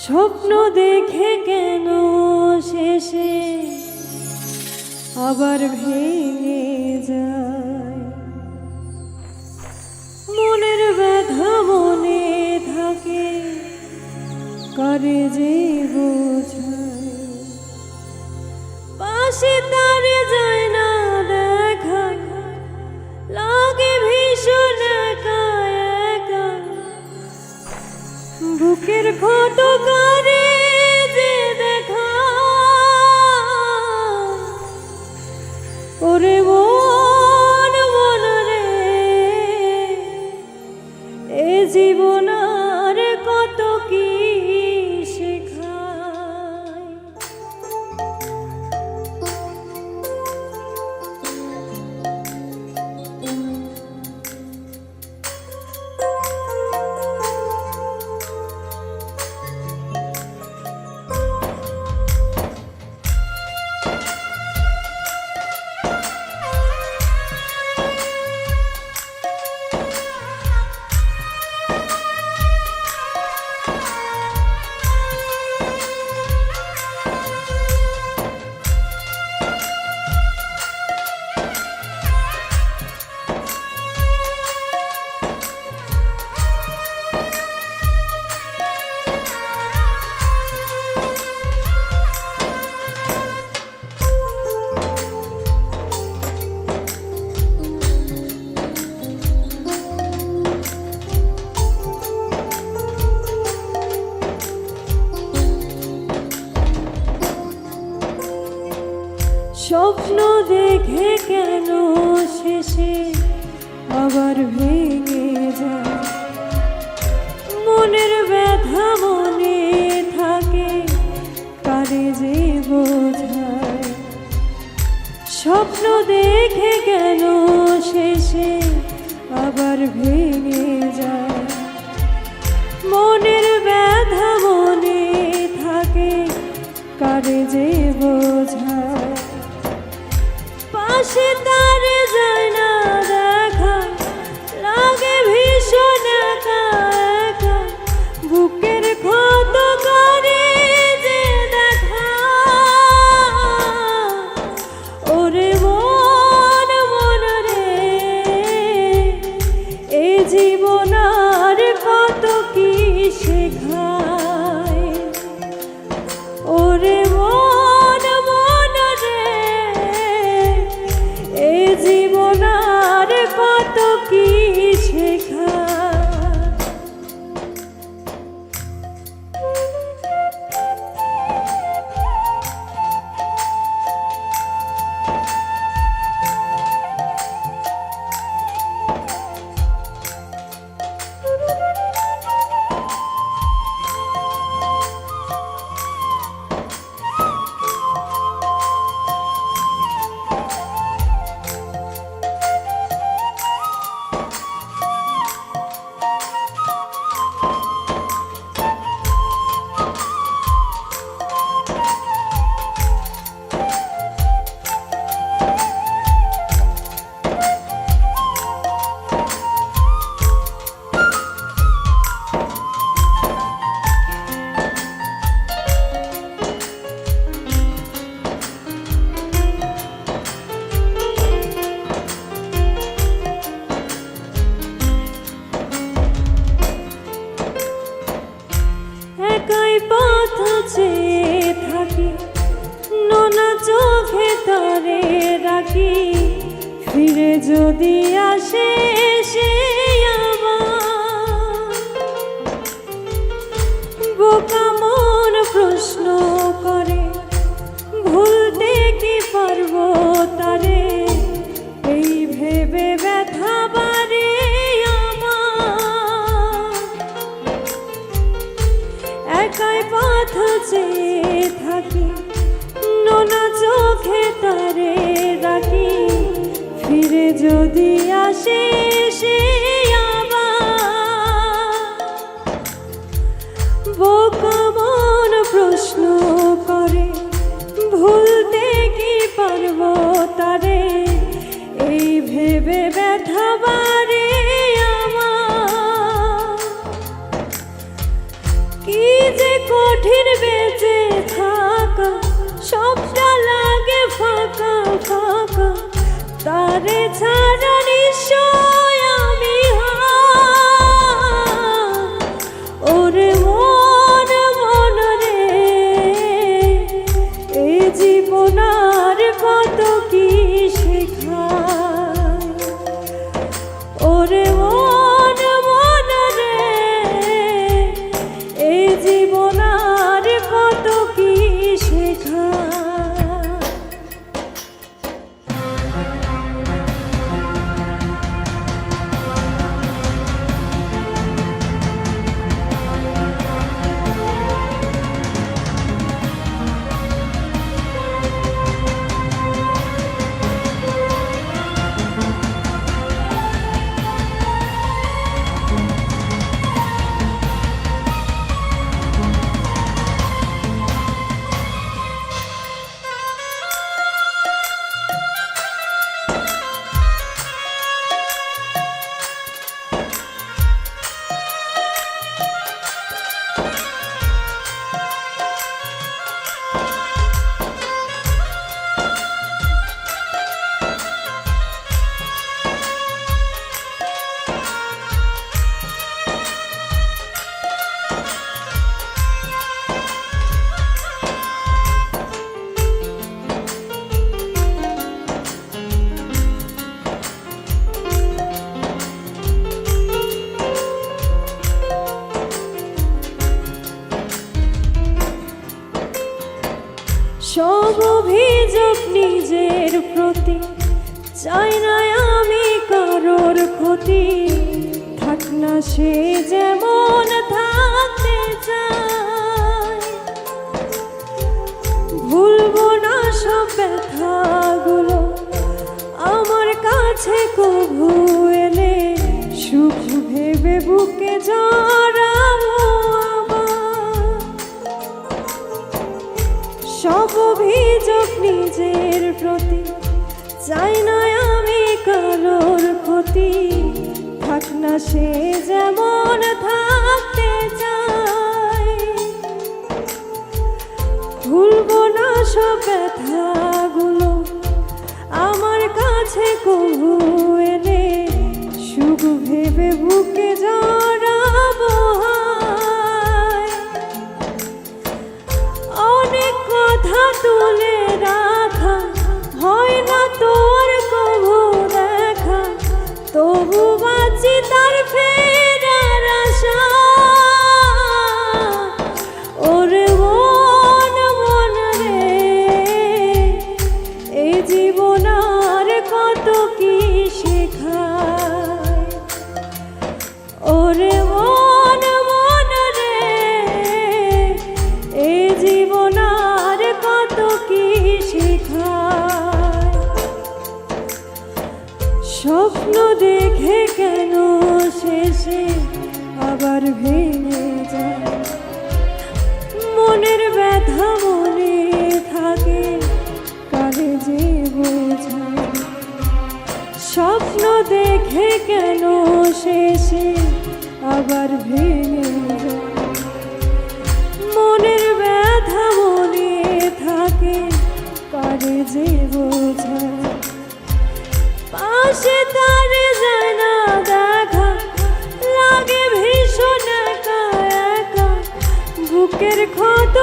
স্বপ্ন দেখে কেন শেষে আবার ভেঙে যায়, মনের ব্যথা মনে থাকে করে যে বোঝায়, পাশে তারে যায় না দেখা, লাগে ভীষণ একা একা, বুকের ক্ষত করে যে দেখা, ওরে মন মন রে, এ জীবন আর কত কি শেখায়। স্বপ্ন দেখে কেন শেষে আবার ভেঙে যায়, মনের ব্যথা মনে থাকে কারে যে বোঝায়, স্বপ্ন দেখে কেন শেষে আবার ভেঙে যায়, মনের ব্যথা মনে থাকে কারে যে বোঝায়, পাশে তারে যায় না দেখা, লাগে ভীষণ একা একা, বুকের ক্ষত করে যে দেখা, ওরে মন মন রে, এ জীবন আর কত কি শেখায়, ওরে মন মন রে, এ জীবন আর কত কি শেখায়। একাই পথ চেয়ে থাকি, নোনা চোখে তরে রাখি, ফিরে যদি আসে সে আমার, বোকা মন প্রশ্ন করে ভুলতে কি পারবো তারে, এই ভেবে ব্যথা বাড়ে আমার, একাই পথ চেয়ে থাকি, নোনা চোখে তারে রাখি, ফিরে যদি আসে সে আবার, বোকা মন প্রশ্ন করে ভুলতে কি পারবো তারে, এই ভেবে ব্যথা বাড়ে আমার, কি যে কঠিন তারে ছাড়া নিশ্চয় আমি ওরে মন মন রে এই জীবন আর কত কি শেখায় ওরে মন মন রে এই জীবন আর কত কি শেখায় সব অভিযোগ নিজের প্রতি চাই না আমি কারোর ক্ষতি থাক না সে যেমন থাকতে চায় ভুলবো না সব ব্যথাগুলো আমার কাছে কভু এলে সুখ ভেবে বুকে জড়াবো সব অভিযোগ নিজের প্রতি চাই না আমি কারোর ক্ষতি থাক না সে যেমন থাকতে চায় ভুলবো না সব ব্যথাগুলো আমার কাছে কভু এলে সুখ ভেবে বুকে জড়াবো অনেক কথা তুলে রাখা হয় না তোর কভু দেখা তবু বাঁচি তার ফেরার আশা ওরে মন মন রে এই জীবন আর কত কি শেখায় ওরে মন মন রে এই জীবন আর কত কি শেখায় স্বপ্ন দেখে কেন শেষে আবার ভেঙে যায় মনের ব্যথা মনে থাকে কারে যে বোঝায় স্বপ্ন দেখে কেন শেষে আবার ভেঙে যায় মনের ব্যথা মনে থাকে কারে যে বোঝায় পাশে তারে যায় না দেখা লাগে ভীষণ একা একা বুকের ক্ষত